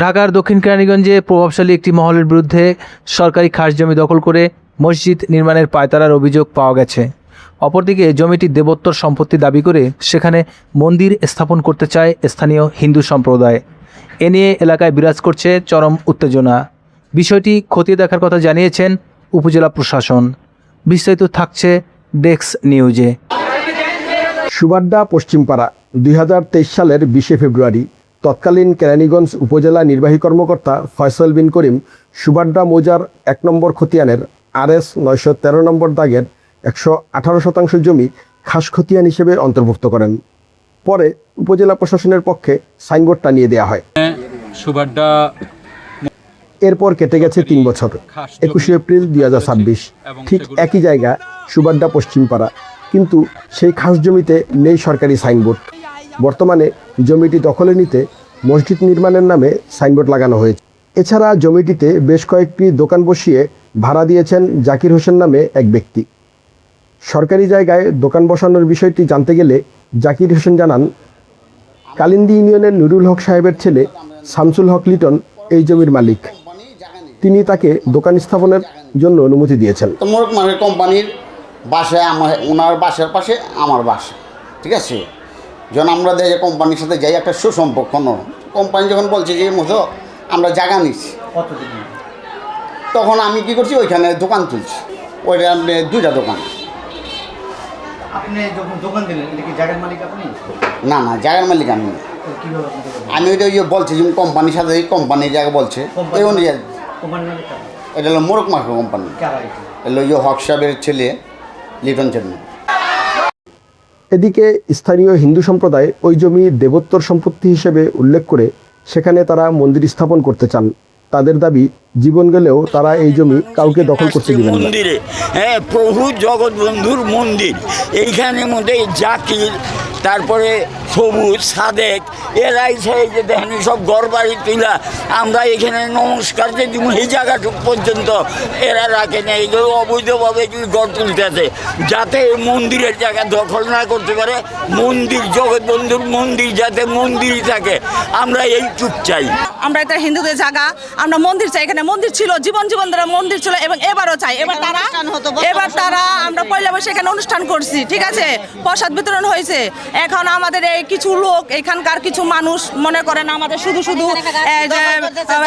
ঢাকার দক্ষিণ কেরানীগঞ্জে প্রভাবশালী একটি মহলের বিরুদ্ধে সরকারি খাস জমি দখল করে মসজিদ নির্মাণের পায়তারার অভিযোগ পাওয়া গেছে। অপরদিকে জমিটি দেবোত্তর সম্পত্তি দাবি করে সেখানে মন্দির স্থাপন করতে চায় স্থানীয় হিন্দু সম্প্রদায়। এ নিয়ে এলাকায় বিরাজ করছে চরম উত্তেজনা। বিষয়টি খতিয়ে দেখার কথা জানিয়েছেন উপজেলা প্রশাসন। বিস্তারিত থাকছে ডেস্ক নিউজে। সুবাড্ডা পশ্চিমপাড়া 2023 সালের 20 ফেব্রুয়ারি তৎকালীন কেরানীগঞ্জ উপজেলা নির্বাহী কর্মকর্তা ফয়সাল বিন করিম সুবাড্ডা মৌজার 1 নম্বর খতিয়ানের RS 913 নম্বর দাগের 118 জমি খাস খতিয়ান হিসেবে অন্তর্ভুক্ত করেন। পরে উপজেলা প্রশাসনের পক্ষে সাইনবোর্ড টানিয়ে দেওয়া হয়। সুবাড্ডা এরপর কেটে গেছে 3 বছর। 21 এপ্রিল 2026 ঠিক একই জায়গা সুবাড্ডা পশ্চিমপাড়া, কিন্তু সেই খাস জমিতে নেই সরকারি সাইনবোর্ড। বর্তমানে জমিটি দখলে নিতে মসজিদ নির্মাণের নামে সাইনবোর্ড লাগানো হয়েছে। এছাড়া জমিটিতে বেশ কয়েকটি দোকান বসিয়ে ভাড়া দিয়েছেন জাকির হোসেন নামে এক ব্যক্তি। সরকারি জায়গায় দোকান বসানোর বিষয়টি জানতে গেলে জাকির হোসেন জানান, কালিন্দি ইউনিয়নের নুরুল হক সাহেবের ছেলে শামসুল হক লিটন এই জমির মালিক। তিনি তাকে দোকান স্থাপনের জন্য অনুমতি দিয়েছেন। কোম্পানির বাসায় ওনার বাসার পাশে আমার বাসা, ঠিক আছে। যখন আমরা দেখি কোম্পানির সাথে যাই, একটা সুসম্পর্ক কোম্পানি যখন বলছে যে মতো আমরা জায়গা নিচ্ছি, তখন আমি কি করছি, ওইখানে দোকান তুলছি। ওইটা দুইটা দোকান। আপনি যখন দোকান দিলেন, এটা কি জায়গার মালিক আপনি? না, জায়গার মালিক আমি। আমি ওইটা বলছি যে কোম্পানির সাথে কোম্পানির জায়গা বলছে, এই অনুযায়ী এটা হলো মোরক মার্কা কোম্পানি। এলো হক সাহেবের ছেলে লিটন চেন্নাই। এদিকে স্থানীয় হিন্দু সম্প্রদায় ওই জমি দেবোত্তর সম্পত্তি হিসেবে উল্লেখ করে সেখানে তারা মন্দির স্থাপন করতে চান। তাদের দাবি, জীবন গেলেও তারা এই জমি কাউকে দখল করতে দিবেন না। হ্যাঁ, প্রভু জগৎবন্ধুর মন্দির এইখানে মধ্যে জাকির, তারপরে সবুজ, সাদেক, এরাই সেই যে দেখেন সব ঘর বাড়ি তুলা আমরা এখানে নমস্কার যে দিব এই জায়গাটুক পর্যন্ত এরা রাখে না। এগুলো অবৈধভাবে গড় তুলতেছে, যাতে মন্দিরের জায়গা দখল না করতে পারে। মন্দির, জগৎবন্ধুর মন্দির যাতে মন্দিরই থাকে, আমরা এইটুক চাই। আমরা এটা হিন্দুদের জায়গা, আমরা মন্দির চাই। এখানে মন্দির ছিল, জীবন ধরে মন্দির ছিল, এবং এবারও চাই। এবার তারা আমরা পয়লা বৈশাখে এখানে অনুষ্ঠান করছি, ঠিক আছে, প্রসাদ বিতরণ হয়েছে। এখন আমাদের এই কিছু লোক, এখানকার কিছু মানুষ মনে করেন আমাদের শুধু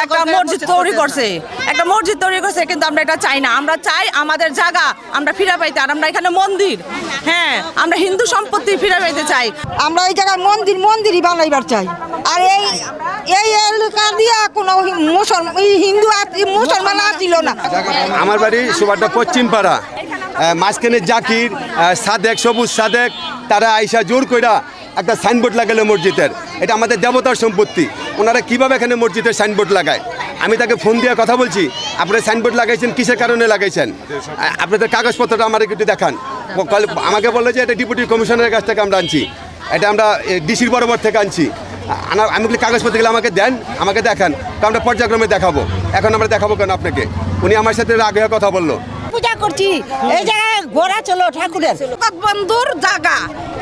একটা মসজিদ তৈরি করছে, কিন্তু আমরা এটা চাই না। আমরা চাই আমাদের জায়গা আমরা ফিরে পাইতে, আর আমরা এখানে মন্দির, হ্যাঁ, আমরা হিন্দু সম্পত্তি ফিরে পাইতে চাই। আমরা এই জায়গায় মন্দিরই বানাইবার চাই। আর এই এলাকা দিয়া কোনো হিন্দু মুসলমান আসছিল না। আমার বাড়ি সুবাড্ডা পশ্চিমপাড়া, মাঝখানে জাকির, সাদেক, সবুজ সাদেক, তারা আইসা জোর কইরা একটা সাইনবোর্ড লাগালো মসজিদের। এটা আমাদের দেবতার সম্পত্তি। ওনারা কীভাবে এখানে মসজিদের সাইনবোর্ড লাগায়? আমি তাকে ফোন দিয়ে কথা বলছি, আপনারা সাইনবোর্ড লাগাইছেন কিসের কারণে লাগাইছেন? আপনাদের কাগজপত্রটা আমার একটু দেখান। আমাকে বললো যে এটা ডেপুটি কমিশনারের কাছ থেকে আমরা আনছি, এটা আমরা ডিসির বরাবর থেকে আনছি। আমি বলি কাগজপত্রগুলো আমাকে দেন, আমাকে দেখান, তো আমরা পর্যায়ক্রমে দেখাবো। এখন আমরা দেখাবো কেন আপনাকে? উনি আমার সাথে আগে কথা বললো। পূজা করছি এই জায়গায়, ঘোরা চলো ঠাকুরের বন্ধুর জায়গা,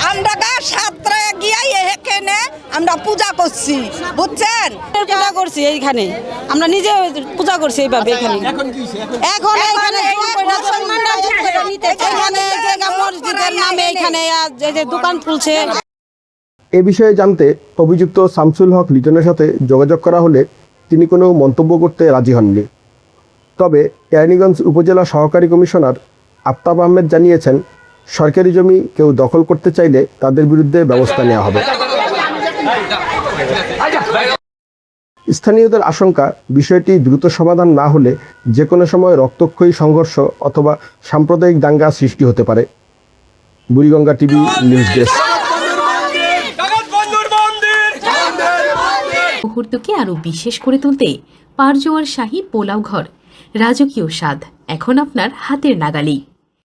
আমরা সাতটায় গিয়ে এখানে আমরা পূজা করছি, বুঝছেন? পূজা করছি এইখানে, আমরা নিজে পূজা করছি এইভাবে। এখানে এখন মসজিদের নামে এখানে দোকান খুলছে। এ বিষয়ে জানতে অভিযুক্ত শামসুল হক লিটনের সাথে যোগাযোগ করা হলে তিনি কোনো মন্তব্য করতে রাজি হননি। তবে কেরানীগঞ্জ উপজেলা সহকারী কমিশনার আফতাব আহমেদ জানিয়েছেন, সরকারি জমি কেউ দখল করতে চাইলে তাদের বিরুদ্ধে ব্যবস্থা নেওয়া হবে। স্থানীয়দের আশঙ্কা, বিষয়টি দ্রুত সমাধান না হলে যে কোনো সময় রক্তক্ষয়ী সংঘর্ষ অথবা সাম্প্রদায়িক দাঙ্গা সৃষ্টি হতে পারে। Buriganga TV news desk. মুহূর্তকে আরও বিশেষ করে তুলতে পারজোয়ার শাহী পোলাও ঘর, রাজকীয় স্বাদ এখন আপনার হাতের নাগালেই।